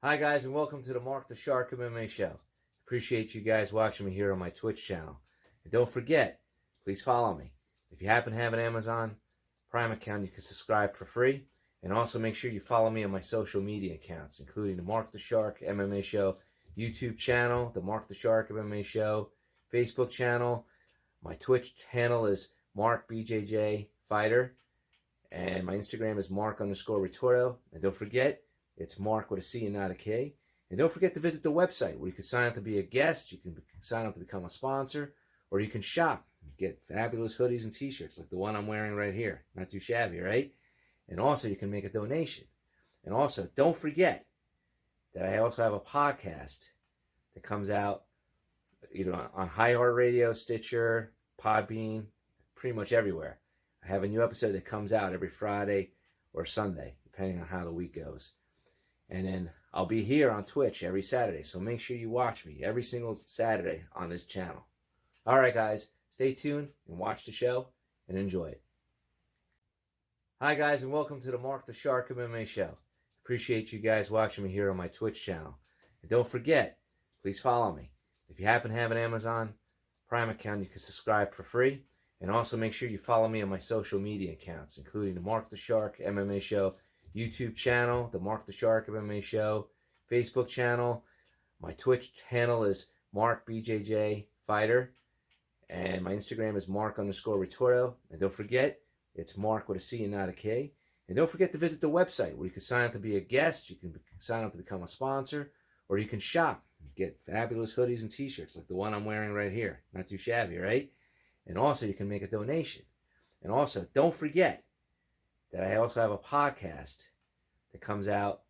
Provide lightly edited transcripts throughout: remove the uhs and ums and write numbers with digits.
Hi guys, and welcome to the Marc the Shark MMA show. Appreciate you guys watching me here on my Twitch channel. And don't forget, please follow me. If you happen to have an Amazon Prime account, you can subscribe for free. And also make sure you follow me on my social media accounts, including the Marc the Shark MMA show, YouTube channel, the Marc the Shark MMA show, Facebook channel. My Twitch channel is Marc BJJ Fighter. And my Instagram is Marc_Retorto. And don't forget, it's Marc with a C and not a K. And don't forget to visit the website where you can sign up to be a guest, you can sign up to become a sponsor, or you can shop. Get fabulous hoodies and t-shirts like the one I'm wearing right here. Not too shabby, right? And also you can make a donation. And also don't forget that I also have a podcast that comes out either on iHeartRadio, Stitcher, Podbean, pretty much everywhere. I have a new episode that comes out every Friday or Sunday, depending on how the week goes. And then I'll be here on Twitch every Saturday, so make sure you watch me every single Saturday on this channel. All right, guys, stay tuned and watch the show and enjoy it. Hi, guys, and welcome to the Marc the Shark MMA show. Appreciate you guys watching me here on my Twitch channel. And don't forget, please follow me. If you happen to have an Amazon Prime account, you can subscribe for free. And also make sure you follow me on my social media accounts, including the Marc the Shark MMA show, YouTube channel, the Marc the Shark MMA show, Facebook channel. My Twitch channel is Marc BJJ Fighter. And my Instagram is Marc_Retorto. And don't forget, it's Marc with a C and not a K. And don't forget to visit the website where you can sign up to be a guest, you can sign up to become a sponsor, or you can shop. Get fabulous hoodies and t-shirts like the one I'm wearing right here. Not too shabby, right? And also you can make a donation. And also don't forget that I also have a podcast that comes out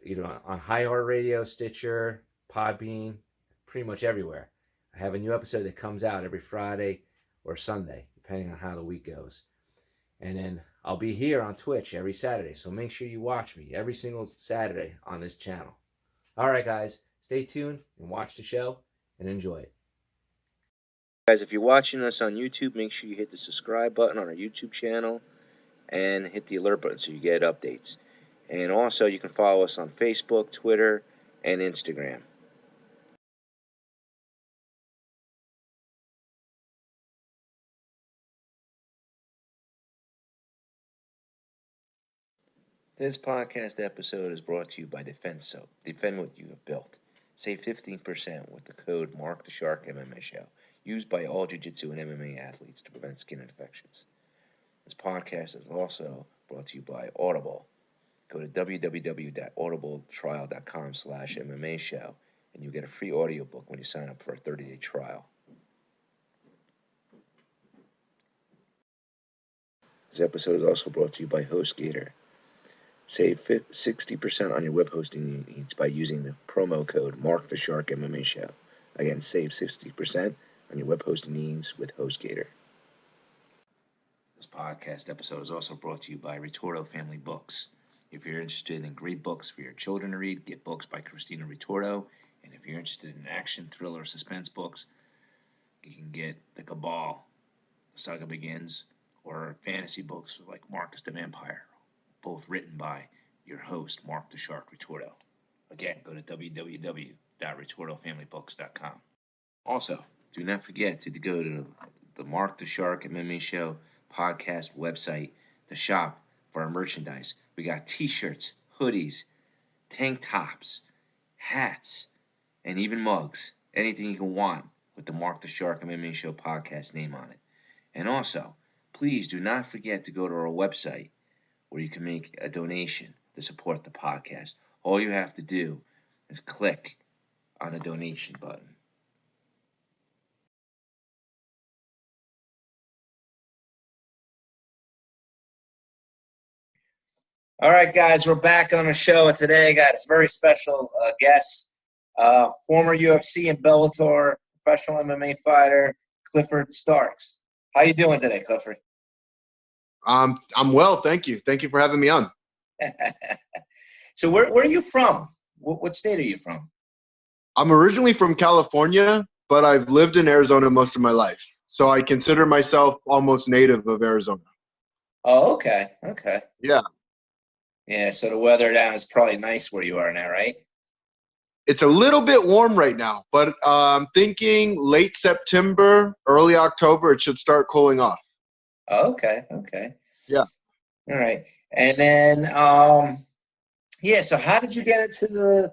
either on iHeartRadio, Stitcher, Podbean, pretty much everywhere. I have a new episode that comes out every Friday or Sunday, depending on how the week goes. And then I'll be here on Twitch every Saturday, so make sure you watch me every single Saturday on this channel. All right, guys, stay tuned and watch the show and enjoy it. Guys, if you're watching us on YouTube, make sure you hit the subscribe button on our YouTube channel and hit the alert button so you get updates. And also, you can follow us on Facebook, Twitter, and Instagram. This podcast episode is brought to you by Defense Soap. Defend what you have built. Save 15% with the code Marc the Shark MMA Show, used by all jiu-jitsu and MMA athletes to prevent skin infections. This podcast is also brought to you by Audible. Go to www.audibletrial.com/MMA show and you get a free audiobook when you sign up for a 30-day trial. This episode is also brought to you by HostGator. Save 60% on your web hosting needs by using the promo code Marc the Shark MMA Show. Again, save 60% on your web hosting needs with HostGator. This podcast episode is also brought to you by Retorto Family Books. If you're interested in great books for your children to read, get books by Christina Retorto. And if you're interested in action, thriller, suspense books, you can get The Cabal, The Saga Begins, or fantasy books like Marcus the Vampire, both written by your host, Marc the Shark Retorto. Again, go to www.retortofamilybooks.com. Also, do not forget to go to the Marc the Shark MMA Show podcast website, the shop for our merchandise. We got t-shirts, hoodies, tank tops, hats, and even mugs. Anything you can want with the Marc the Shark MMA Show podcast name on it. And also, please do not forget to go to our website where you can make a donation to support the podcast. All you have to do is click on the donation button. All right, guys, we're back on the show, and today I got a very special guest, former UFC and Bellator professional MMA fighter, Clifford Starks. How you doing today, Clifford? I'm well, thank you. Thank you for having me on. So where are you from? What state are you from? I'm originally from California, but I've lived in Arizona most of my life. So I consider myself almost native of Arizona. Oh, okay. Yeah. Yeah, so the weather down is probably nice where you are now, right? It's a little bit warm right now, but I'm thinking late September, early October, it should start cooling off. Okay, okay. Yeah. All right. And then, yeah, so how did you get into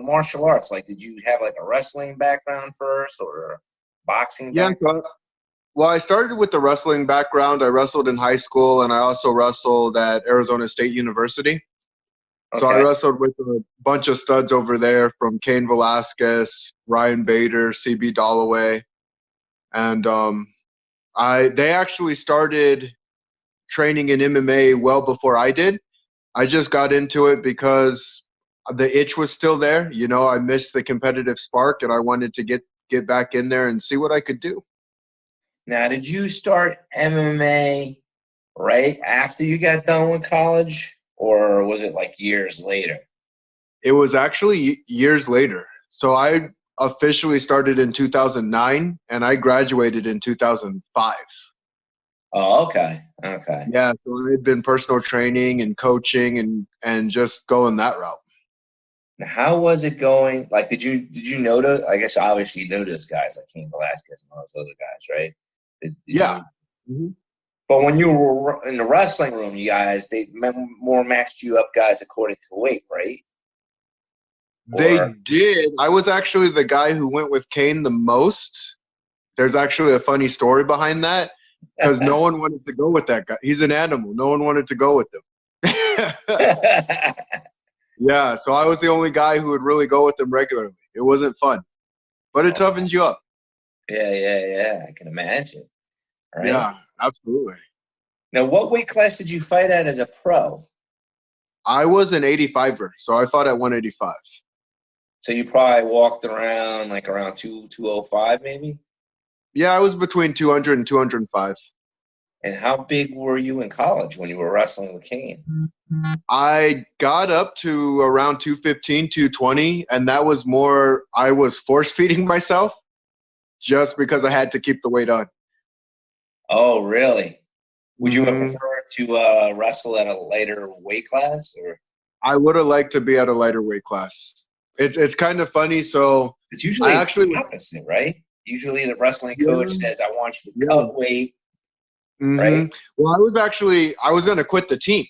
martial arts? Like, did you have like a wrestling background first or a boxing Yeah. background? Well, I started with the wrestling background. I wrestled in high school, and I also wrestled at Arizona State University. So I Okay. wrestled with a bunch of studs over there, from Cain Velasquez, Ryan Bader, CB Dollaway, and they actually started training in MMA well before I did. I just got into it because the itch was still there. You know, I missed the competitive spark, and I wanted to get back in there and see what I could do. Now, did you start MMA right after you got done with college, or was it like years later? It was actually years later. So I officially started in 2009, and I graduated in 2005. Oh, okay. Okay. Yeah, so I've been personal training and coaching and just going that route. Now, how was it going? Like, did you know those? I guess obviously you know those guys like Cain Velasquez and all those other guys, right? Did Yeah. you? Hmm. But when you were in the wrestling room, you guys more matched you up guys according to weight, right? They Or did. I was actually the guy who went with Kane the most. There's actually a funny story behind that, because no one wanted to go with that guy. He's an animal. No one wanted to go with him. Yeah, so I was the only guy who would really go with him regularly. It wasn't fun, but it toughens you up. yeah. I can imagine. Right. Yeah, absolutely. Now, what weight class did you fight at as a pro? I was an 85er, so I fought at 185. So you probably walked around like around 205 maybe? Yeah, I was between 200 and 205. And how big were you in college when you were wrestling with Kane? I got up to around 215, 220, and that was more, I was force feeding myself just because I had to keep the weight on. Oh, really? Would you have Hmm. preferred to wrestle at a later weight class, or I would have liked to be at a lighter weight class. It's kind of funny. So it's I usually actually, the opposite, right? Usually the wrestling coach yeah, says, "I want you to yeah. cut weight," Hmm. right? Well, I was going to quit the team.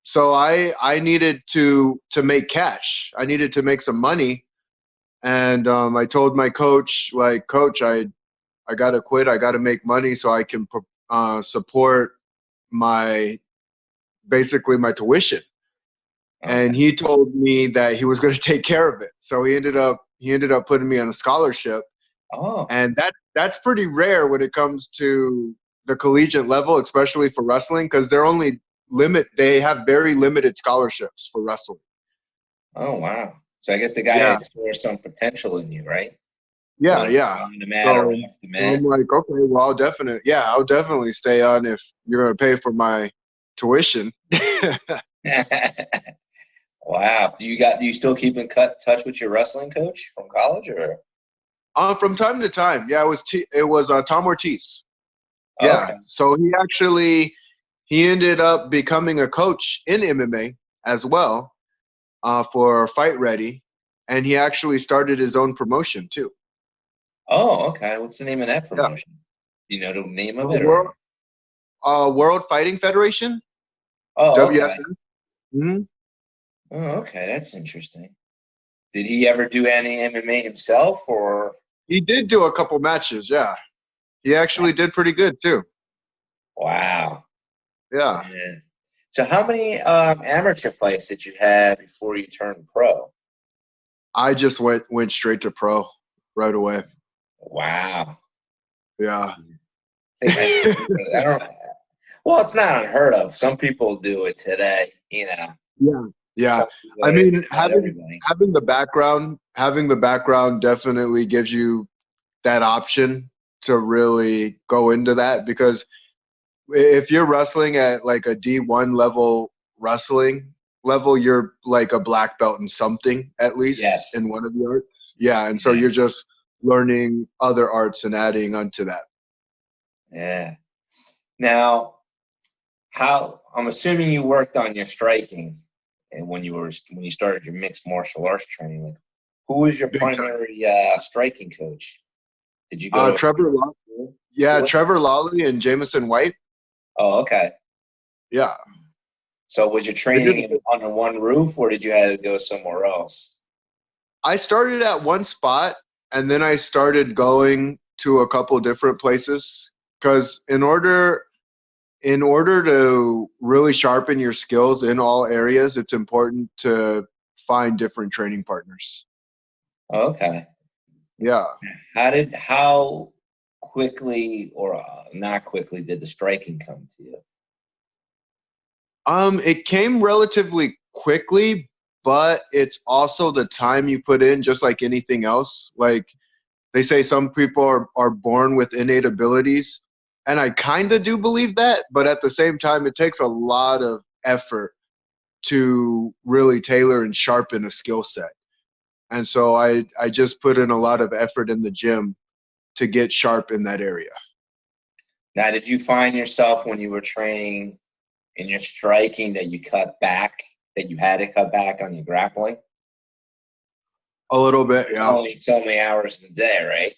So I needed to make cash. I needed to make some money. And I told my coach, like, Coach, I got to quit. I got to make money so I can support my basically my tuition. Okay. And he told me that he was going to take care of it. So he ended up putting me on a scholarship, Oh, and that's pretty rare when it comes to the collegiate level, especially for wrestling, because they have very limited scholarships for wrestling. oh, wow. So I guess the guy Yeah, had saw some potential in you, right? yeah, Whether it's yeah. on the mat or So, off the so mat. I'm like, okay, well, I'll definitely stay on if you're gonna pay for my tuition. Wow. Do you still keep in touch with your wrestling coach from college, or? From time to time, yeah, it was Tom Ortiz. Yeah, Okay. so he ended up becoming a coach in MMA as well, for Fight Ready, and he actually started his own promotion too. Oh, okay. What's the name of that Yeah, promotion? Do you know the name of the it, or? World Fighting Federation, Oh, okay. WFF. Hmm. Oh, okay. That's interesting. Did he ever do any MMA himself, or? He did do a couple matches. Yeah, he actually did pretty good too. Wow. Yeah, Yeah. So how many amateur fights did you have before you turned pro? I just went straight to pro right away. Wow. Yeah. I don't. Well, it's not unheard of. Some people do it today. Yeah, yeah. Some do I it, mean, not having everybody. having the background definitely gives you that option to really go into that, because if you're wrestling at like a D1 level wrestling level, you're like a black belt in something, at least Yes. in one of the arts. Yeah, and so Yeah. you're just learning other arts and adding onto that. Yeah. Now, how? I'm assuming you worked on your striking, and when you started your mixed martial arts training. Like, Who was your big time. primary striking coach? Did you go to Trevor Trevor Lawley and Jameson White. Oh, okay. Yeah. So was your training under one roof, or did you have to go somewhere else? I started at one spot, and then I started going to a couple different places, because in order to really sharpen your skills in all areas, it's important to find different training partners. Okay. Yeah. How quickly or not quickly did the striking come to you? It came relatively quickly, but it's also the time you put in, just like anything else. Like they say, some people are born with innate abilities, and I kind of do believe that, but at the same time, it takes a lot of effort to really tailor and sharpen a skill set. And so I just put in a lot of effort in the gym to get sharp in that area. Now, did you find yourself when you were training in your striking that you had to cut back on your grappling? A little bit, It's yeah. only so many hours in a day, right?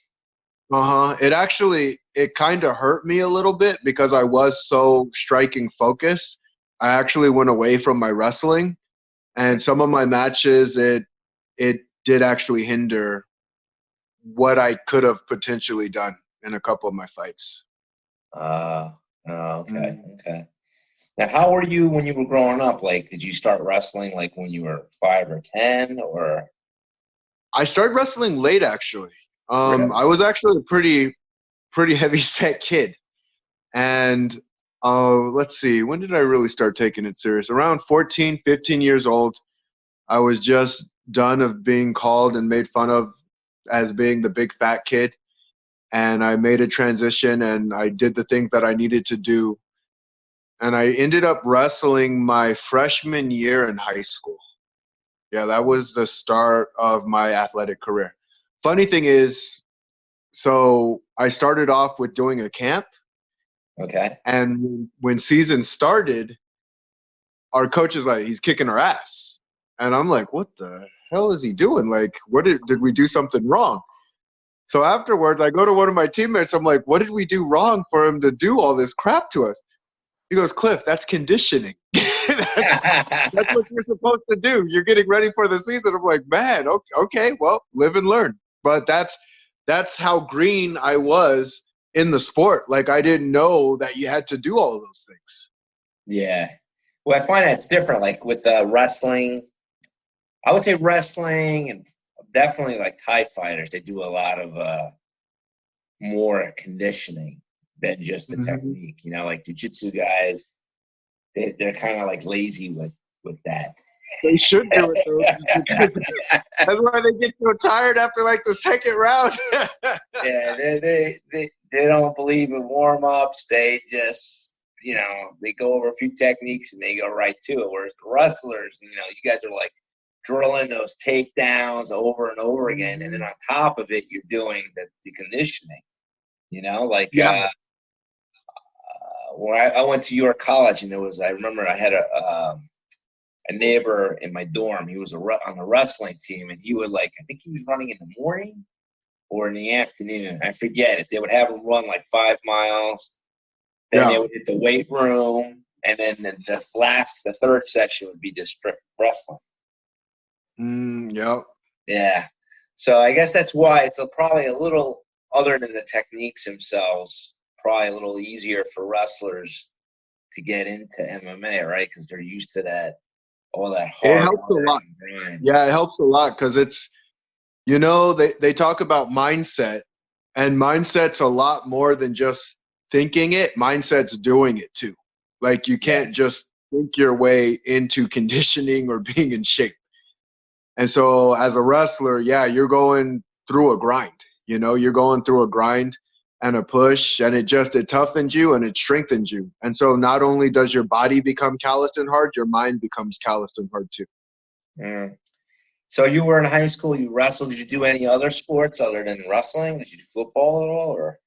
It kind of hurt me a little bit because I was so striking focused. I actually went away from my wrestling, and some of my matches, it did actually hinder what I could have potentially done in a couple of my fights. Okay. Okay. Now, how were you when you were growing up? Like, did you start wrestling like when you were 5 or 10, or? I started wrestling late, actually. Really? I was actually a pretty heavy set kid, and let's see, when did I really start taking it serious? Around 14, 15 years old. I was just done of being called and made fun of as being the big fat kid, and I made a transition and I did the things that I needed to do, and I ended up wrestling my freshman year in high school. Yeah, that was the start of my athletic career. Funny thing is, so I started off with doing a camp, Okay. and when season started, our coach is like, he's kicking our ass. And I'm like, what the hell is he doing? Like, what did we do something wrong? So afterwards, I go to one of my teammates. I'm like, what did we do wrong for him to do all this crap to us? He goes, Cliff, that's conditioning. That's what you're supposed to do. You're getting ready for the season. I'm like, man, okay, well, live and learn. But that's how green I was in the sport. Like, I didn't know that you had to do all of those things. Yeah. Well, I find that's different. Like with wrestling, I would say wrestling and definitely like Thai fighters, they do a lot of more conditioning than just the technique. You know, like jiu-jitsu guys, they're kind of like lazy with that. They should do it, though. That's why they get so tired after like the second round. Yeah, they don't believe in warm-ups. They just, they go over a few techniques and they go right to it. Whereas the wrestlers, you guys are like drilling those takedowns over and over again. And then on top of it, you're doing the conditioning, like Yeah. when I went to York College, and I remember I had a neighbor in my dorm. He was on the wrestling team, and he would I think he was running in the morning or in the afternoon. I forget it. They would have him run like 5 miles. Then they would hit the weight room, and then the third section would be just wrestling. Yep. Yeah. So I guess that's why it's probably a little, other than the techniques themselves, probably a little easier for wrestlers to get into MMA, right? Because they're used to that, all that hard. It helps a lot. Yeah, it helps a lot because it's, they talk about mindset, and mindset's a lot more than just thinking it. Mindset's doing it too. Like, you can't just think your way into conditioning or being in shape. And so as a wrestler, you're going through a grind. You're going through a grind and a push, and it toughens you and it strengthens you. And so not only does your body become calloused and hard, your mind becomes calloused and hard too. So you were in high school, you wrestled. Did you do any other sports other than wrestling? Did you do football at all? Or?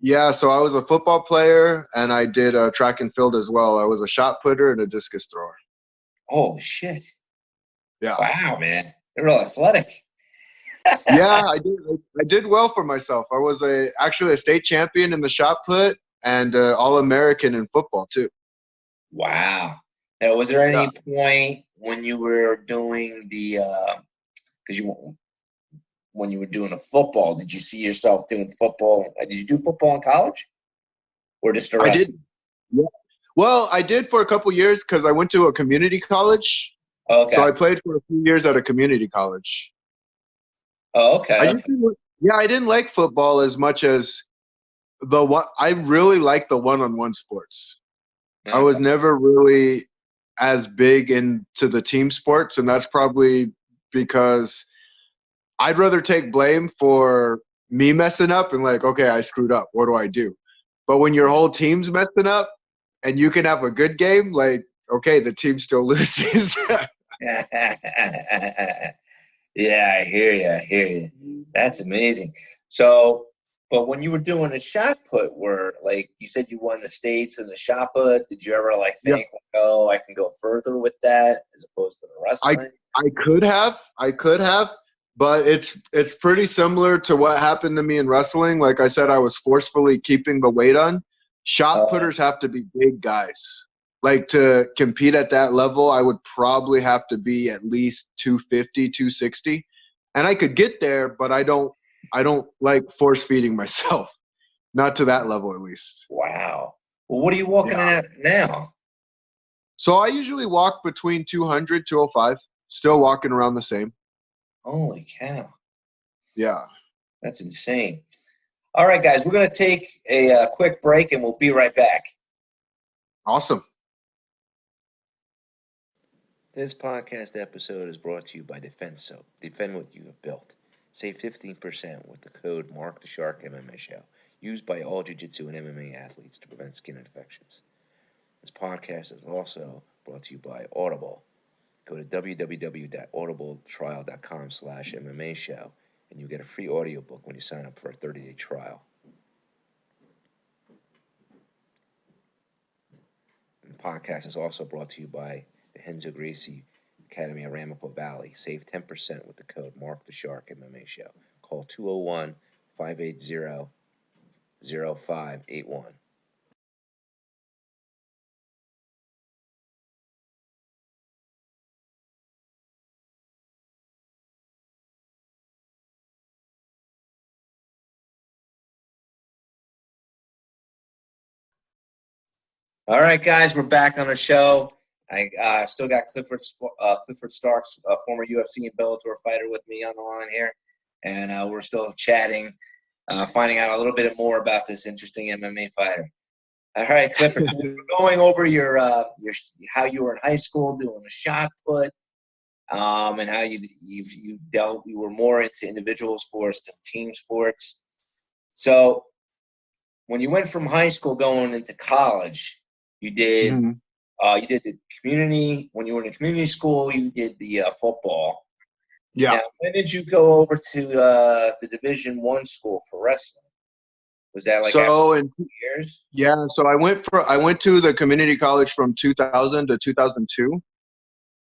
Yeah, so I was a football player, and I did track and field as well. I was a shot putter and a discus thrower. Holy shit. Yeah. Wow, man. You're real athletic. Yeah, I did well for myself. I was actually a state champion in the shot put and All-American in football too. Wow. Now, was there Yeah. any point when you were doing the because you when you were doing the football, did you see yourself doing football? Did you do football in college or just the I rest? did. Yeah. Well, I did for a couple years because I went to a community college. So Okay. I played for a few years at a community college. Oh, okay. I Okay. just didn't, yeah, I didn't like football as much as the what I really like the one-on-one sports. I was Okay. never really as big into the team sports, and that's probably because I'd rather take blame for me messing up and like, okay, I screwed up. What do I do? But when your whole team's messing up and you can have a good game, like, okay, the team still loses. Yeah, I hear you. I hear you. That's amazing. So, but when you were doing the shot put, were like you said, you won the states in the shot put. Did you ever like Yeah, think, like, oh, I can go further with that as opposed to the I wrestling? I could have, but it's pretty similar to what happened to me in wrestling. Like I said, I was forcefully keeping the weight on. Shot Uh, putters have to be big guys. Like to compete at that level, I would probably have to be at least 250, 260. And I could get there, but I don't like force feeding myself. Not to that level at least. wow. Well, what are you walking in Yeah. at now? So I usually walk between 200, 205. Still walking around the same. Holy cow, Yeah. that's insane. All right, guys, we're gonna take a quick break, and we'll be right back. Awesome. This podcast episode is brought to you by Defense Soap. Defend what you have built. Save 15% with the code Mark the Shark MMA Show, used by all jiu-jitsu and MMA athletes to prevent skin infections. This podcast is also brought to you by Audible. Go to www.audibletrial.com/MMA Show, and you get a free audiobook when you sign up for a 30-day trial. And the podcast is also brought to you by the Renzo Gracie Academy of Ramapo Valley. Save 10% with the code Mark the Shark MMA Show. Call 201-580-0581. All right, guys, we're back on the show. I still got Clifford Starks, former UFC and Bellator fighter, with me on the line here, and we're still chatting, finding out a little bit more about this interesting MMA fighter. All right, Clifford. So we're going over your how you were in high school doing a shot put, and how you were more into individual sports than team sports. So when you went from high school going into college, you did Mhm. you did the community. When you were in community school, you did the football. Yeah. Now, when did you go over to the Division One school for wrestling? Was that like after So and 2 years? yeah, so I went to the community college from 2000 to 2002,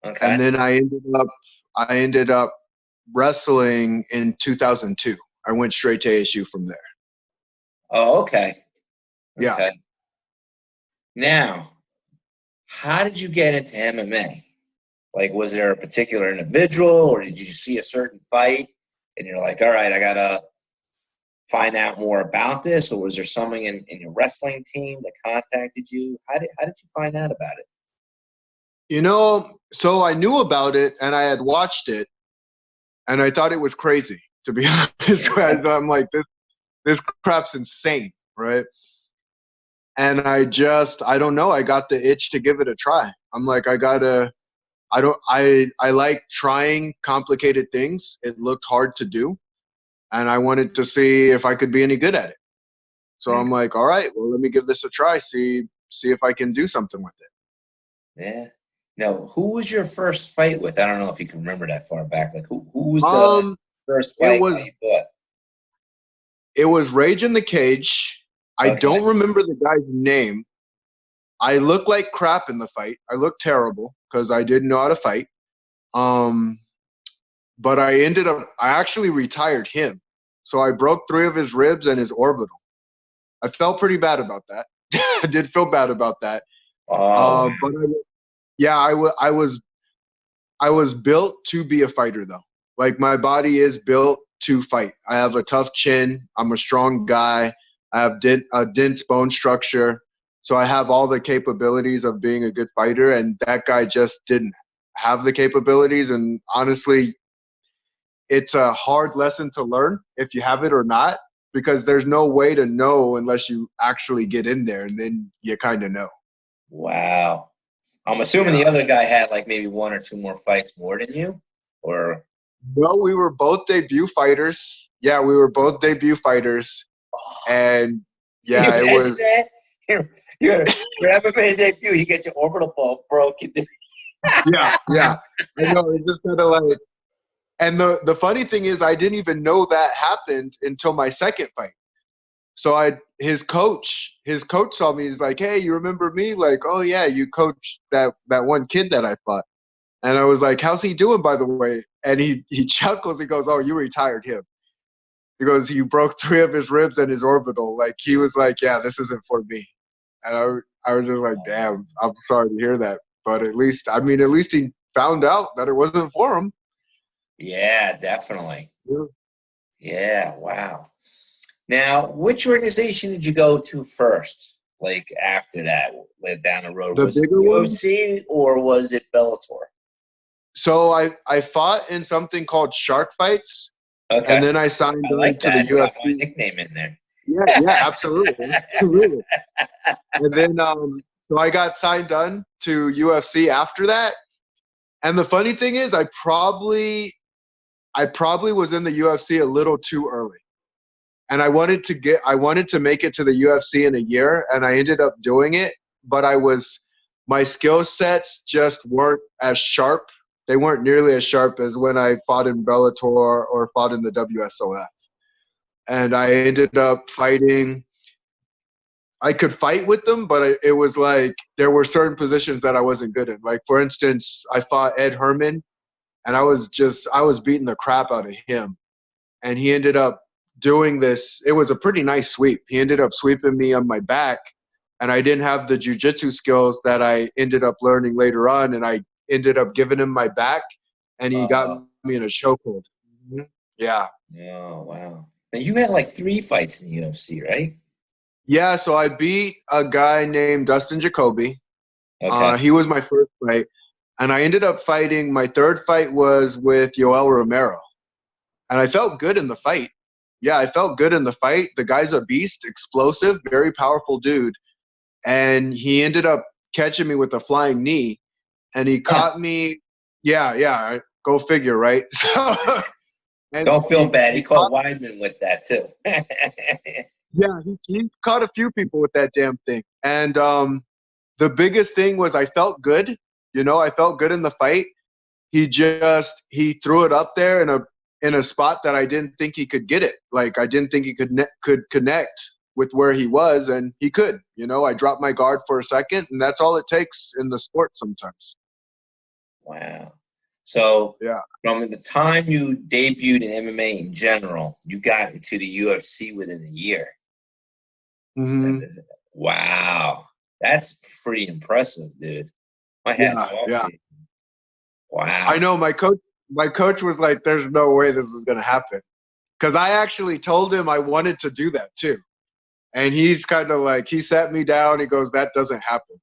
Okay. and then I ended up wrestling in 2002. I went straight to ASU from there. Oh, okay. Yeah. Okay. Now, how did you get into MMA? Like, was there a particular individual, or did you see a certain fight and you're like, all right, I gotta find out more about this, or was there someone in your wrestling team that contacted you? How did you find out about it? You know, so I knew about it and I had watched it and I thought it was crazy, to be honest. I'm like, this crap's insane, right? And I don't know, I got the itch to give it a try. I'm like, I like trying complicated things. It looked hard to do, and I wanted to see if I could be any good at it. So Okay. I'm like, all right, well, let me give this a try. See if I can do something with it. Yeah. Now, who was your first fight with? I don't know if you can remember that far back. Like, who was the Um, first it fight was that you fought? it was Rage in the Cage. I Okay. don't remember the guy's name. I looked like crap in the fight. I looked terrible because I didn't know how to fight. Um, but I actually retired him. So I broke 3 of his ribs and his orbital. I felt pretty bad about that. I did feel bad about that. Oh, But yeah, I was built to be a fighter though. Like my body is built to fight. I have a tough chin. I'm a strong guy. I have a dense bone structure. So I have all the capabilities of being a good fighter, and that guy just didn't have the capabilities. And honestly, it's a hard lesson to learn if you have it or not, because there's no way to know unless you actually get in there, and then you kind of know. wow. I'm assuming the Yeah. other guy had like maybe 1 or 2 more fights more than you, or No, we were both debut fighters. Yeah, we were both debut fighters. And can you yeah, it imagine was, that? Your MMA debut, you get your orbital ball broken. yeah. I know, it's just kind of like, and the funny thing is, I didn't even know that happened until my second fight. So his coach saw me. He's like, "Hey, you remember me?" Like, "Oh yeah, you coached that one kid that I fought." And I was like, "How's he doing, by the way?" And he chuckles. He goes, "Oh, you retired him." He goes, "He broke 3 of his ribs and his orbital." Like he was like, "Yeah, this isn't for me." And I was just like, "Damn, I'm sorry to hear that." But at least he found out that it wasn't for him. Yeah, definitely. Yeah. Yeah, wow. Now, which organization did you go to first? Like after that, like down the road, The was it bigger one. UFC or was it Bellator? So I fought in something called Shark Fights, and Okay, then I signed I on like to that. the It's got my UFC. nickname in there. Yeah, yeah, absolutely, absolutely. And then so I got signed on to UFC after that. And the funny thing is, I probably was in the UFC a little too early. And I wanted to make it to the UFC in a year, and I ended up doing it, but my skill sets just weren't as sharp. They weren't nearly as sharp as when I fought in Bellator or fought in the WSOF. And I ended up fighting. I could fight with them, but it was like there were certain positions that I wasn't good in. Like for instance, I fought Ed Herman, and I was beating the crap out of him, and he ended up doing this. It was a pretty nice sweep. He ended up sweeping me on my back, and I didn't have the jujitsu skills that I ended up learning later on, and I ended up giving him my back, and he got Oh, me in a chokehold. Mhm. Yeah. oh, wow. Now you had like 3 fights in the UFC, right? Yeah, so I beat a guy named Dustin Jacoby. Okay. He was my first fight, and I ended up fighting. My third fight was with Yoel Romero, and I felt good in the fight. Yeah, I felt good in the fight. The guy's a beast, explosive, very powerful dude. And he ended up catching me with a flying knee, and he caught me. Yeah, yeah, go figure, right? So, and Don't feel bad. He he caught caught, Weidman with that too. yeah, he caught a few people with that damn thing. And the biggest thing was I felt good. I felt good in the fight. He threw it up there in a spot that I didn't think he could get it. Like I didn't think he could connect with where he was, and he could. I dropped my guard for a second, and that's all it takes in the sport sometimes. Wow. So Yeah. from the time you debuted in MMA in general, you got into the UFC within a year. That Hmm. is, wow. That's pretty impressive, dude. My hat's Yeah, off yeah. to you. Wow. I know my coach was like, "There's no way this is gonna happen," because I actually told him I wanted to do that too, and he's kind of like he sat me down. He goes, "That doesn't happen,"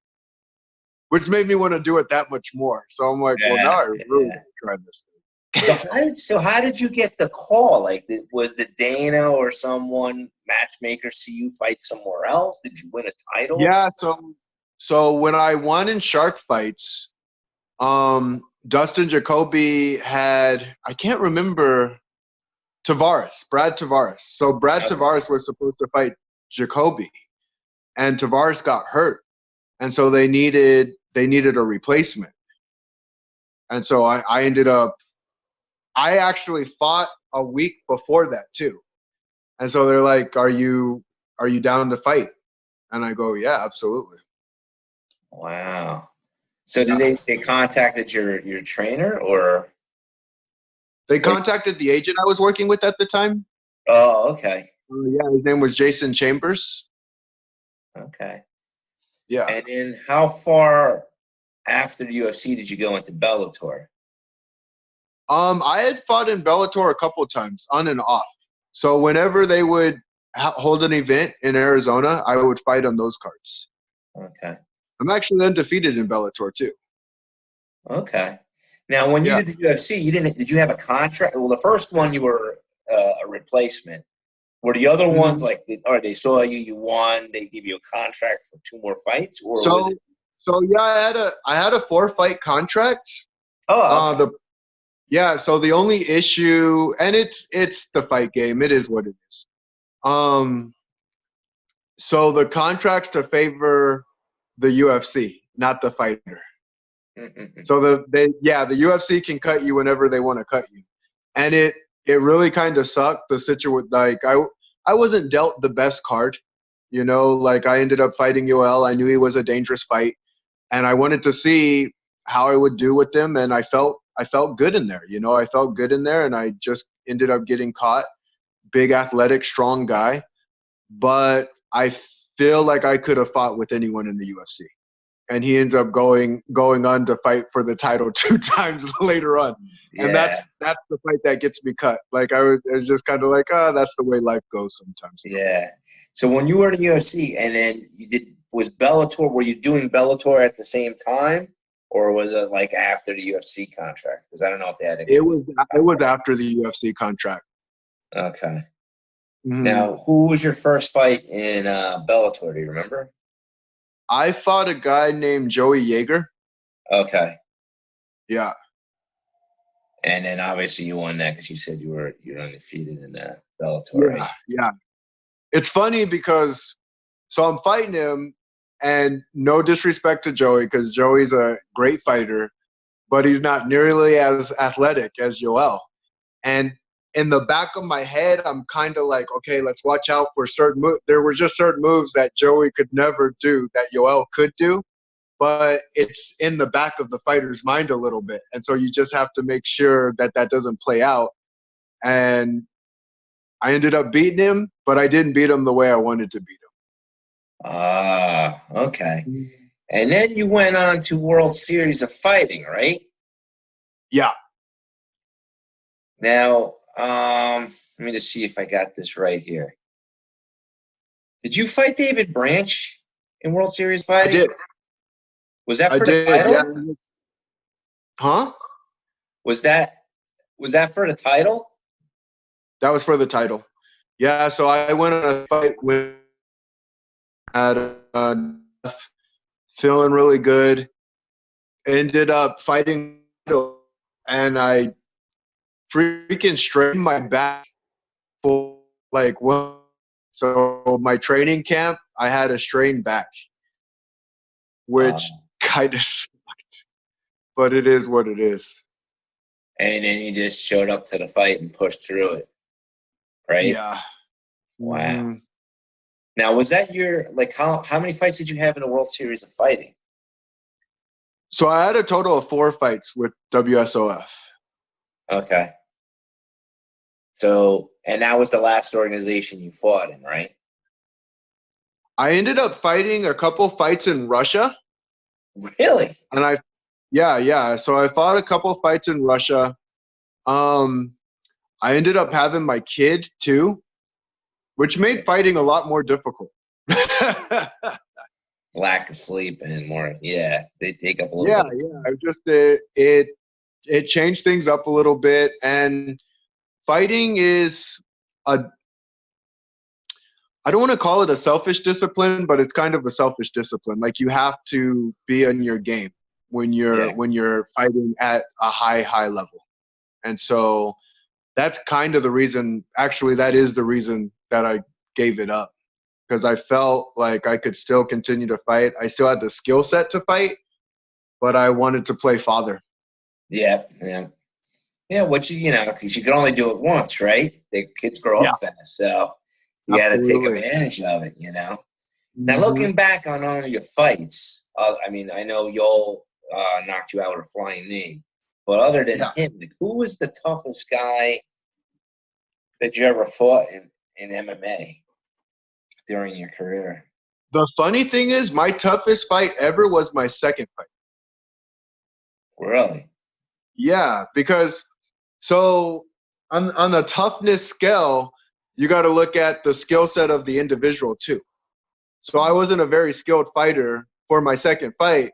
which made me want to do it that much more. So I'm like, "Well, now Yeah, I really yeah. want to try this So thing." how did you get the call? Like, was the Dana or someone matchmaker see you fight somewhere else? Did you win a title? Yeah, so when I won in shark fights, Dustin Jacoby had I can't remember Brad Tavares. So Brad Okay. Tavares was supposed to fight Jacoby, and Tavares got hurt, and so they needed a replacement. And so I actually fought a week before that too. And so they're like, "Are you down to fight?" And I go, "Yeah, absolutely." Wow. So did Yeah. they contacted your trainer or They contacted the agent I was working with at the time. Oh, okay. Yeah, his name was Jason Chambers. Okay. Yeah. And then how far after the UFC did you go into Bellator? I had fought in Bellator a couple times, on and off. So whenever they would hold an event in Arizona, I would fight on those cards. Okay. I'm actually undefeated in Bellator too. Okay. Now, when you Yeah. did the UFC, did you have a contract? Well, the first one you were a replacement. Were the other ones like, they saw you, you won, they give you a contract for 2 more fights, or was it? So yeah, I had a 4-fight contract. Oh, okay. So the only issue, and it's the fight game. It is what it is. So the contract's to favor the UFC, not the fighter. So the UFC can cut you whenever they want to cut you, and it really kind of sucked. The situation, like I wasn't dealt the best card, like I ended up fighting Yoel. I knew he was a dangerous fight, and I wanted to see how I would do with him, and I felt good in there. I felt good in there, and I just ended up getting caught. Big, athletic, strong guy, but I feel like I could have fought with anyone in the UFC. And he ends up going on to fight for the title 2 times later on. Yeah. And that's the fight that gets me cut. Like I was just kind of like, that's the way life goes sometimes. Yeah. So when you were in the UFC and then was Bellator, were you doing Bellator at the same time, or was it like after the UFC contract? Because I don't know if they had It was after the UFC contract. Okay. Mm-hmm. Now, who was your first fight in Bellator? Do you remember? I fought a guy named Joey Yeager. Okay. Yeah. And then obviously you won that because you said you're undefeated in Bellator, Yeah, right? Yeah. It's funny because so I'm fighting him, and no disrespect to Joey, because Joey's a great fighter, but he's not nearly as athletic as Yoel. And in the back of my head, I'm kind of like, okay, let's watch out for certain moves. There were just certain moves that Joey could never do that Yoel could do, but it's in the back of the fighter's mind a little bit. And so you just have to make sure that doesn't play out. And I ended up beating him, but I didn't beat him the way I wanted to beat him. Okay. And then you went on to World Series of Fighting, right? Yeah. Now, let me just see if I got this right here. Did you fight David Branch in World Series Fighting? I did. Was that for the title? Yeah. Huh? Was that for the title? That was for the title. Yeah, so I went on a fight with feeling really good. Ended up fighting, and I freaking strained my back for like one. So my training camp, I had a strained back, which kind of sucked, but it is what it is. And then you just showed up to the fight and pushed through it, right? Yeah. Wow. Mm-hmm. Now, was that your how many fights did you have in the World Series of Fighting? So I had a total of 4 fights with WSOF. Okay. So, and that was the last organization you fought in, right? I ended up fighting a couple fights in Russia. Really? And yeah. So I fought a couple fights in Russia. I ended up having my kid too, which made fighting a lot more difficult. Lack of sleep and more, they take up a little bit. Yeah. Just it changed things up a little bit, and fighting is I don't want to call it a selfish discipline, but it's kind of a selfish discipline. Like you have to be in your game when you're fighting at a high level. And so that's kind of the reason, actually that is the reason that I gave it up, because I felt like I could still continue to fight. I still had the skill set to fight, but I wanted to play father. Yeah, which because you can only do it once, right? The kids grow up fast, so you got to take advantage of it, Now, looking back on all your fights, I know Yoel knocked you out with a flying knee. But other than Yeah. him, like, who was the toughest guy that you ever fought in MMA during your career? The funny thing is, my toughest fight ever was my second fight. Really? Yeah, because so on the toughness scale, you got to look at the skill set of the individual too. So I wasn't a very skilled fighter for my second fight,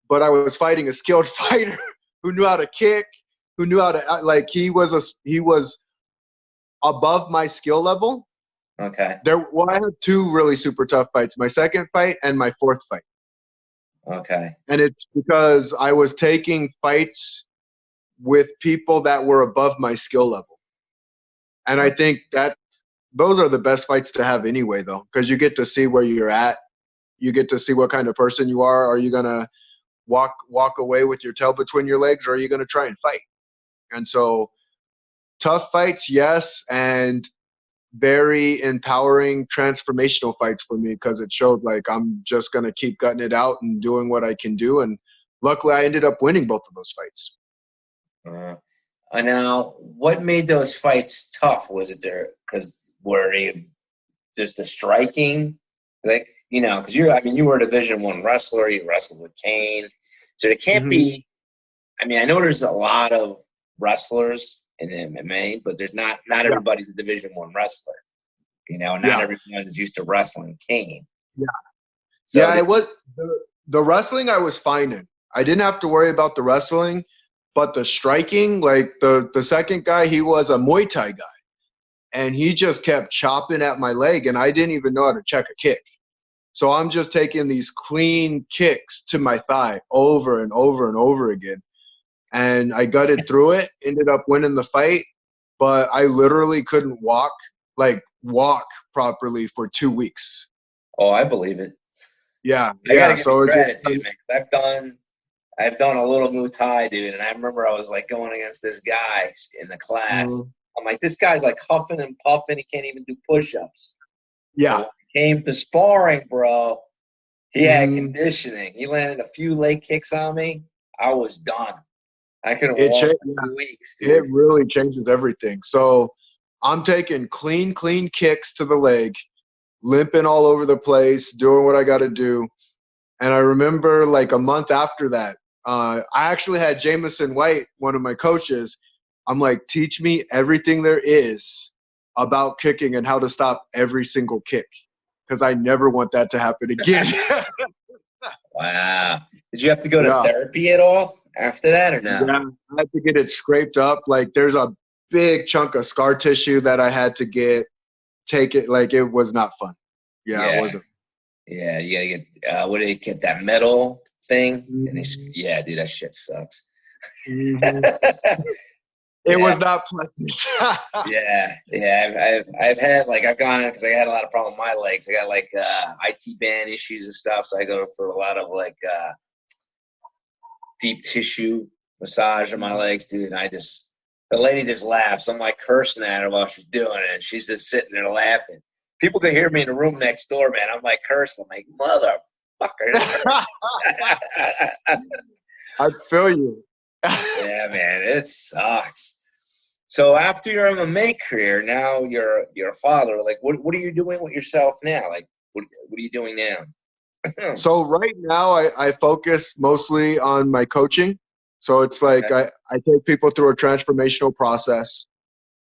but I was fighting a skilled fighter who knew how to kick, who knew how to like he was above my skill level. Okay. I had two really super tough fights, my second fight and my fourth fight. Okay. And it's because I was taking fights with people that were above my skill level. And I think that those are the best fights to have anyway, though, because you get to see where you're at. You get to see what kind of person you are. Are you going to walk away with your tail between your legs, or are you going to try and fight? And so tough fights, yes, and very empowering transformational fights for me, because it showed like I'm just going to keep gutting it out and doing what I can do. And luckily I ended up winning both of those fights. Now, what made those fights tough? Was it were they just the striking? Like, because you were a Division I wrestler. You wrestled with Kane. So it can't be, I know there's a lot of wrestlers in MMA, but there's not everybody's a Division I wrestler. Not everyone's used to wrestling Kane. Yeah. So it was the wrestling I was fine in. I didn't have to worry about the wrestling, but the striking, like the second guy, he was a Muay Thai guy. And he just kept chopping at my leg, and I didn't even know how to check a kick. So I'm just taking these clean kicks to my thigh over and over and over again. And I gutted through it, ended up winning the fight, but I literally couldn't walk properly for 2 weeks. Oh, I believe it. Yeah. I gotta give So you credit, dude, man. I've done a little Muay Thai, dude, and I remember I was like going against this guy in the class. I'm like, this guy's like huffing and puffing. He can't even do push-ups. Yeah. So when it came to sparring, bro, he had conditioning. He landed a few leg kicks on me. I was done. I couldn't walk for 2 weeks, dude. It really changes everything. So I'm taking clean kicks to the leg, limping all over the place, doing what I got to do. And I remember like a month after that, I actually had Jameson White, one of my coaches. I'm like, teach me everything there is about kicking and how to stop every single kick, because I never want that to happen again. Wow. Did you have to go to therapy at all after that or no? Yeah, I had to get it scraped up. Like there's a big chunk of scar tissue that I had to take it. Like it was not fun. It wasn't. Yeah, you gotta get what do they get, that metal thing? And dude, that shit sucks. It was not pleasant. I've had I've gone because I had a lot of problem with my legs. I got IT band issues and stuff, so I go for a lot of deep tissue massage on my legs, dude. And the lady just laughs. I'm like cursing at her while she's doing it, and she's just sitting there laughing. People could hear me in the room next door, man. I'm like cursing. I'm like, motherfucker. I feel you. Yeah, man, it sucks. So after your MMA career, now you're a father. Like, what are you doing with yourself now? Like, what are you doing now? So right now, I focus mostly on my coaching. So it's like I take people through a transformational process,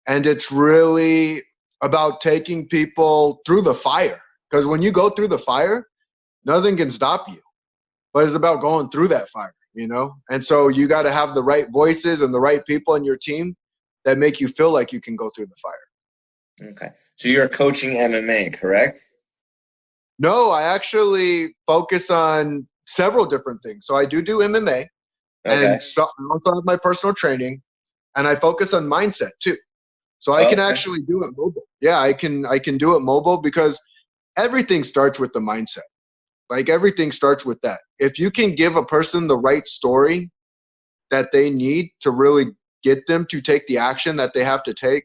and it's really about taking people through the fire. Because when you go through the fire, nothing can stop you. But it's about going through that fire, And so you got to have the right voices and the right people in your team that make you feel like you can go through the fire. Okay. So you're coaching MMA, correct? No, I actually focus on several different things. So I do MMA, and so I also have my personal training, and I focus on mindset too. So I can actually do it mobile. Yeah, I can do it mobile, because everything starts with the mindset. Like everything starts with that. If you can give a person the right story that they need to really get them to take the action that they have to take,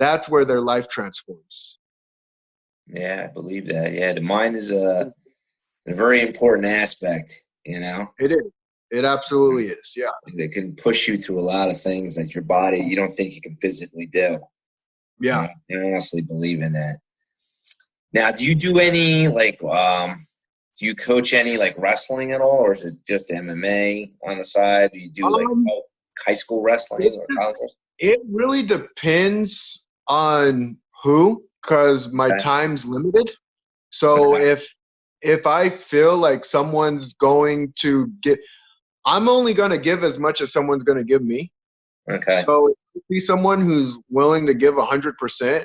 that's where their life transforms. Yeah, I believe that. Yeah, the mind is a very important aspect, It is. It absolutely is. Yeah. It can push you through a lot of things that your body, you don't think you can physically do. Yeah. I honestly believe in that. Now, do you do any do you coach any like wrestling at all, or is it just MMA on the side? Do you do like Um, high school wrestling or college wrestling? it really depends on who, because my Okay. time's limited. So Okay. if I feel like someone's going to get, I'm only going to give as much as someone's going to give me. Okay. So if you see someone who's willing to give 100%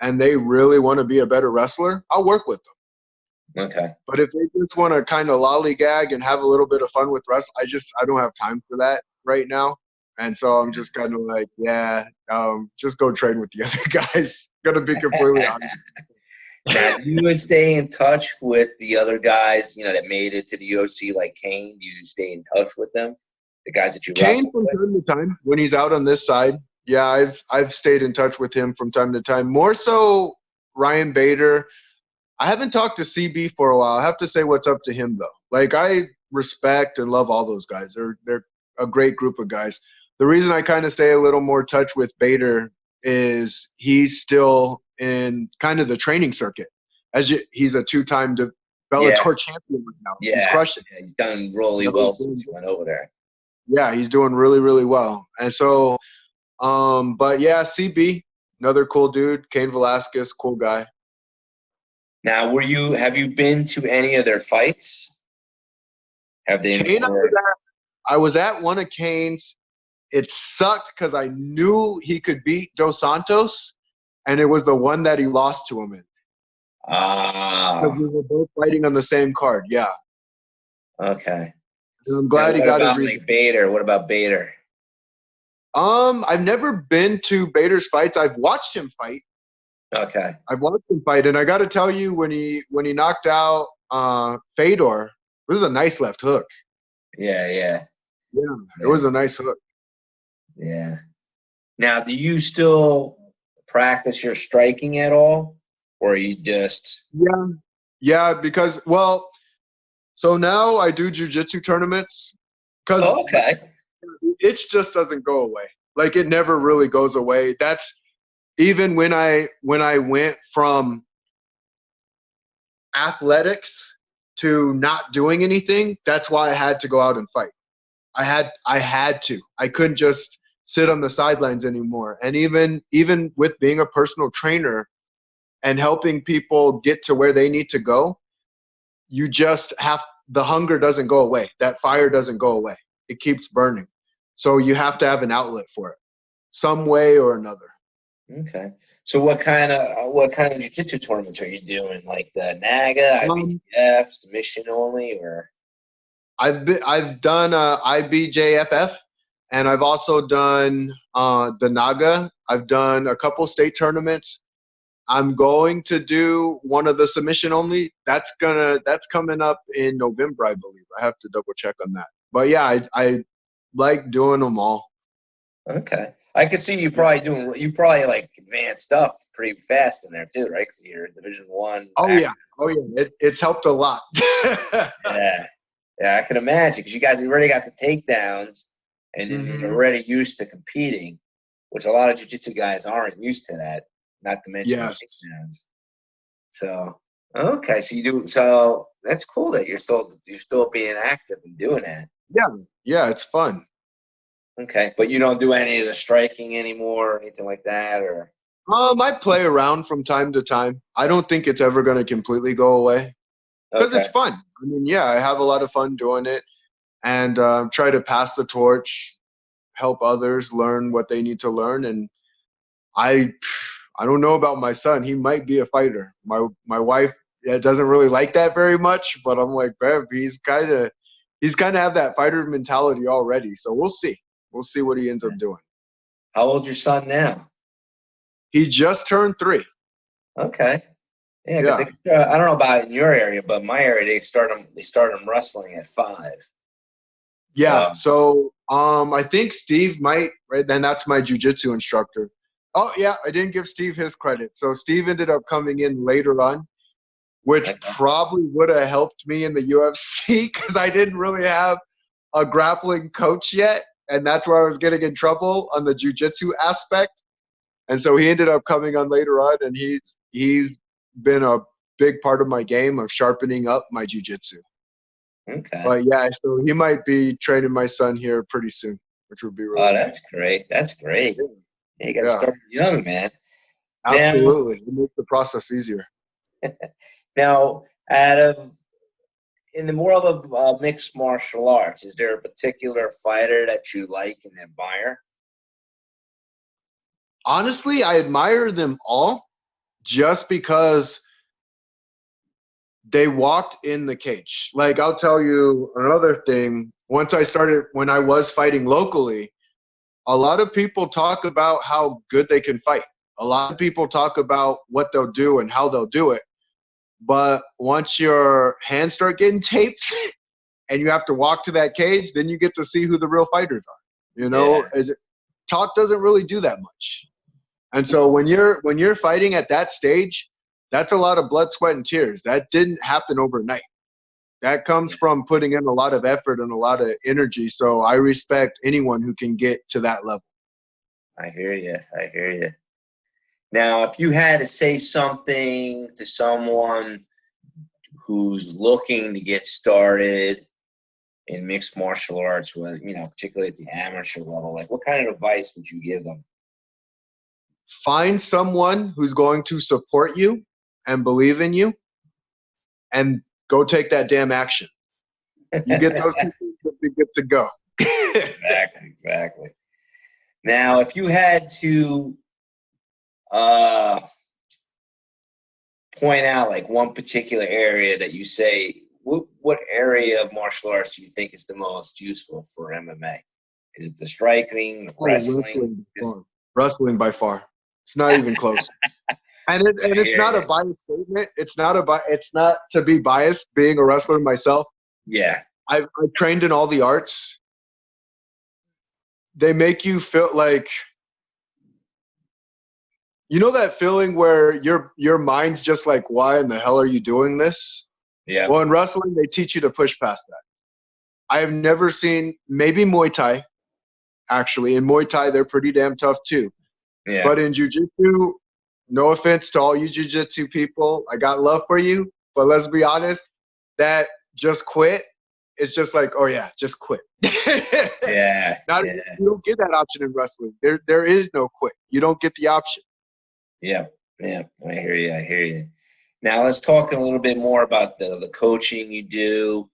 and they really want to be a better wrestler, I'll work with them. Okay. But if they just want to kind of lollygag and have a little bit of fun with wrestling, I don't have time for that right now. And so I'm just kind of like, yeah, just go train with the other guys. Gonna be completely honest. Now, do you stay in touch with the other guys, that made it to the UFC, like Kane? Do you stay in touch with them, the guys that you Kane wrestled from with? time to time when he's out on this side. Yeah, I've stayed in touch with him from time to time. More so Ryan Bader. I haven't talked to CB for a while. I have to say what's up to him though. Like I respect and love all those guys. They're a great group of guys. The reason I kind of stay a little more touch with Bader is he's still in kind of the training circuit. He's a two-time Yeah. Bellator champion right now. He's Yeah. crushing. Yeah, he's done really well since he went over there. Yeah, he's doing really, really well. And so, but yeah, CB, another cool dude. Cain Velasquez, cool guy. Now, have you been to any of their fights? Have they? Cain, I was at one of Cain's. It sucked because I knew he could beat Dos Santos, and it was the one that he lost to him in. Because we were both fighting on the same card. Yeah. Okay. And I'm glad he got his reason. Bader? What about Bader? I've never been to Bader's fights. I've watched him fight. Okay. I've watched him fight, and I got to tell you, when he knocked out Fedor, this is a nice left hook. Yeah. Yeah, it was a nice hook. Yeah. Now, do you still practice your striking at all, or are you just? Yeah, because so now I do jiu-jitsu tournaments because okay. It just doesn't go away. Like it never really goes away. That's even when I went from athletics to not doing anything. That's why I had to go out and fight. I had to. I couldn't just sit on the sidelines anymore. And even with being a personal trainer and helping people get to where they need to go, you just have, the hunger doesn't go away. That fire doesn't go away. It keeps burning. So you have to have an outlet for it, some way or another. Okay. So what kind of jiu-jitsu tournaments are you doing? Like the NAGA, IBJJF, submission only, or? I've done IBJFF, and I've also done the NAGA. I've done a couple state tournaments. I'm going to do one of the submission only. That's coming up in November, I believe. I have to double check on that. But yeah, I like doing them all. Okay, I could see you probably like advanced up pretty fast in there too, right? Because you're Division I. Oh yeah. It's helped a lot. Yeah, I can imagine because you already got the takedowns, and then you're already used to competing, which a lot of jiu-jitsu guys aren't used to that. Not to mention the takedowns. So okay, so that's cool that you're still being active and doing that. Yeah, it's fun. Okay, but you don't do any of the striking anymore or anything like that, or? I play around from time to time. I don't think it's ever going to completely go away because it's fun. I mean, yeah, I have a lot of fun doing it, and try to pass the torch, help others learn what they need to learn. And I don't know about my son. He might be a fighter. My wife doesn't really like that very much, but I'm like, Bev, he's kind of have that fighter mentality already. So we'll see. We'll see what he ends up doing. How old's your son now? He just turned 3. Okay. Yeah, because I don't know about in your area, but in my area they start them wrestling at 5. Yeah. So I think Steve might, right? Then that's my jiu-jitsu instructor. Oh yeah, I didn't give Steve his credit. So Steve ended up coming in later on, which probably would have helped me in the UFC because I didn't really have a grappling coach yet, and that's where I was getting in trouble on the jiu-jitsu aspect. And so he ended up coming on later on, and he's been a big part of my game of sharpening up my jiu-jitsu. Okay. But yeah, so he might be training my son here pretty soon, which would be really Oh, nice. that's great. That's great. Yeah, you got to Yeah. start young, man. Absolutely. It makes the process easier. Now, in the world of mixed martial arts, is there a particular fighter that you like and admire? Honestly, I admire them all just because they walked in the cage. Like, I'll tell you another thing. Once I started, when I was fighting locally, a lot of people talk about how good they can fight. A lot of people talk about what they'll do and how they'll do it. But once your hands start getting taped and you have to walk to that cage, then you get to see who the real fighters are. You know, talk doesn't really do that much. And so when you're fighting at that stage, that's a lot of blood, sweat, and tears. That didn't happen overnight. That comes from putting in a lot of effort and a lot of energy. So I respect anyone who can get to that level. I hear you. I hear you. Now, if you had to say something to someone who's looking to get started in mixed martial arts, with particularly at the amateur level, like what kind of advice would you give them? Find someone who's going to support you and believe in you, and go take that damn action. You get those people, you'll be good to go. Exactly. Now, if you had to point out like one particular area that you say, what area of martial arts do you think is the most useful for MMA? Is it the striking, the wrestling? Wrestling by far. It's not even close. And it's not a biased statement. It's not to be biased being a wrestler myself. Yeah. I've trained in all the arts. They make you feel like, you know that feeling where your mind's just like, why in the hell are you doing this? Yeah. Well, in wrestling, they teach you to push past that. I have never seen, maybe Muay Thai, actually. In Muay Thai, they're pretty damn tough too. Yeah. But in jiu-jitsu, no offense to all you jiu-jitsu people, I got love for you. But let's be honest, that just quit, it's just like, oh yeah, just quit. Yeah. You don't get that option in wrestling. There is no quit. You don't get the option. Yeah. I hear you. Now let's talk a little bit more about the coaching you do.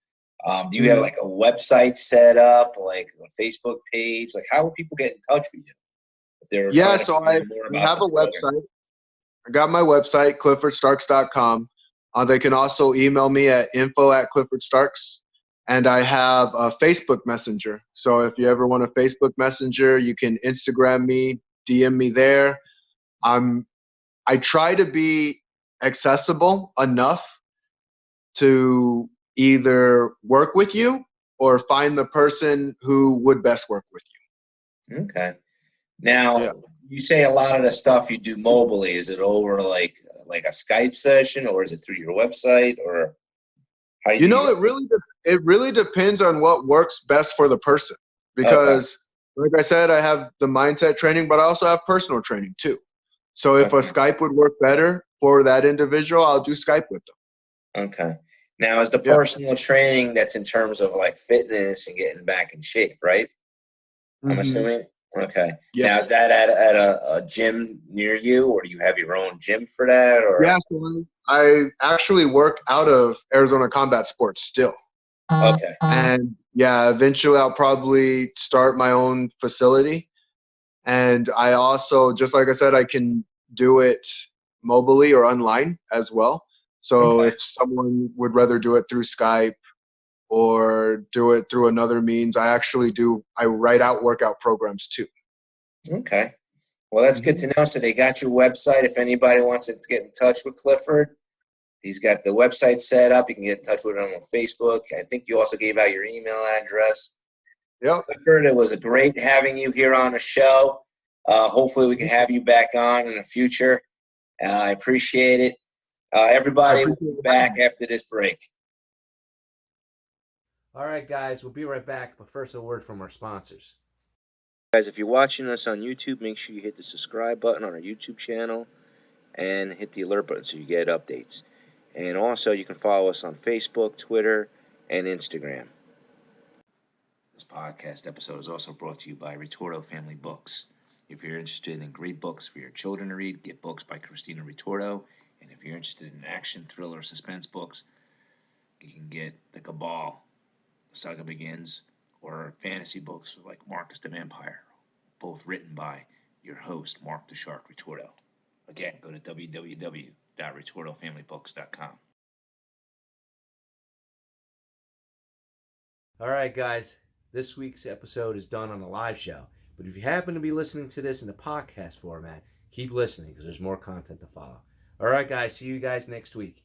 Do you have like a website set up, like a Facebook page? Like, how would people get in touch with you? So I have a website. I got my website, cliffordstarks.com. They can also email me at info@cliffordstarks. And I have a Facebook Messenger. So if you ever want a Facebook Messenger, you can Instagram me, DM me there. I try to be accessible enough to either work with you or find the person who would best work with you. Okay. Now, you say a lot of the stuff you do mobilely. Is it over like a Skype session, or is it through your website, or how do you it really depends on what works best for the person. Because, like I said, I have the mindset training, but I also have personal training too. So if a Skype would work better for that individual, I'll do Skype with them. Okay. Now, is the personal training that's in terms of like fitness and getting back in shape, right? I'm assuming. Okay. Yeah. Now, is that at a gym near you, or do you have your own gym for that? Or so I actually work out of Arizona Combat Sports still. Okay. And eventually I'll probably start my own facility. And I also, just like I said, I can do it mobilely or online as well. So if someone would rather do it through Skype or do it through another means, I write out workout programs too. Okay. Well, that's good to know. So they got your website. If anybody wants to get in touch with Clifford, he's got the website set up. You can get in touch with him on Facebook. I think you also gave out your email address. Yep. Clifford, it was a great having you here on the show. Hopefully we can have you back on in the future. I appreciate it. Everybody will be back after this break. All right, guys, we'll be right back, but first a word from our sponsors. Guys, if you're watching us on YouTube, make sure you hit the subscribe button on our YouTube channel and hit the alert button so you get updates. And also, you can follow us on Facebook, Twitter, and Instagram. This podcast episode is also brought to you by Ritordo Family Books. If you're interested in great books for your children to read, get books by Christina Ritordo. And if you're interested in action, thriller, suspense books, you can get The Cabal, The Saga Begins, or fantasy books like Marcus the Vampire, both written by your host, Marc the Shark Ritordo. Again, go to www.ritordofamilybooks.com. All right, guys, this week's episode is done on a live show. But if you happen to be listening to this in the podcast format, keep listening because there's more content to follow. All right, guys, see you guys next week.